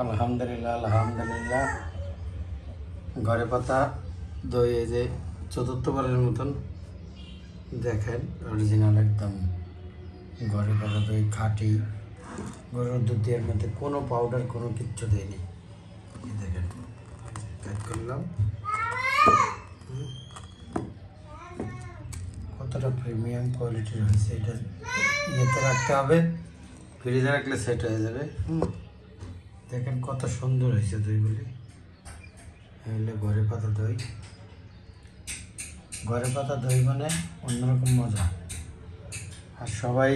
আলহামদুলিল্লাহ আলহামদুলিল্লাহ। ঘরে পাতা দই, এই যে চতুর্থবারের মতন দেখেন, অরিজিনাল একদম ঘরে পাতা দই, খাঁটি গরুর দুধ, এর মধ্যে কোনো পাউডার কোনো কিচ্ছু দেয়নি। এই দেখেন, প্যাক করলাম। কতটা প্রিমিয়াম কোয়ালিটির হয়েছে। এটা ইয়েতে রাখতে হবে, ফ্রিজে রাখলে সেট হয়ে যাবে। দেখেন কত সুন্দর হয়েছে দইগুলি। এগুলো ঘরে পাতা দই। ঘরে পাতা দই মানে অন্যরকম মজা। আর সবাই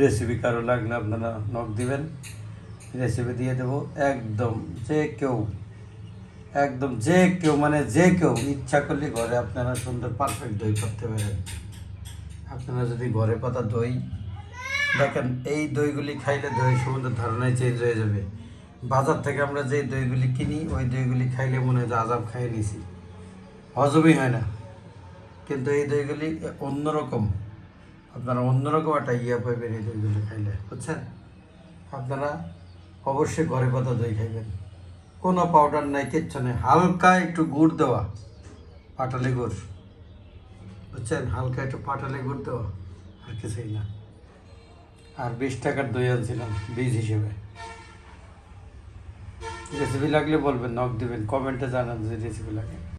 রেসিপি কারো লাগলে আপনারা নক দিবেন, রেসিপি দিয়ে দেবো। একদম যে কেউ মানে যে কেউ ইচ্ছা করলে ঘরে আপনারা সুন্দর পারফেক্ট দই করতে পারেন। আপনারা যদি ঘরে পাতা দই দেখেন, এই দইগুলি খাইলে দই সম্বন্ধে ধারণাই চেঞ্জ হয়ে যাবে। বাজার থেকে আমরা যে দইগুলি কিনি, ওই দইগুলি খাইলে মনে হয় যে আজাব খাইয়ে নিছি, হজমই হয় না। কিন্তু এই দইগুলি অন্যরকম, আপনারা অন্যরকম একটা ইয়া পাইবেন এই দইগুলি খাইলে, বুঝছেন? আপনারা অবশ্যই ঘরে পাতা দই খাইবেন। কোনো পাউডার নাই, কিচ্ছু নেই, হালকা একটু গুড় দেওয়া, পাটালি গুড়, বুঝছেন? হালকা একটু পাটালি গুড় দেওয়া, আর কিছুই না। আর 20 টাকার দই আনছিলাম বীজ হিসেবে। রেসিপি লাগলে বলবেন, নক দিবেন, কমেন্টে জানান যে রেসিপি লাগে।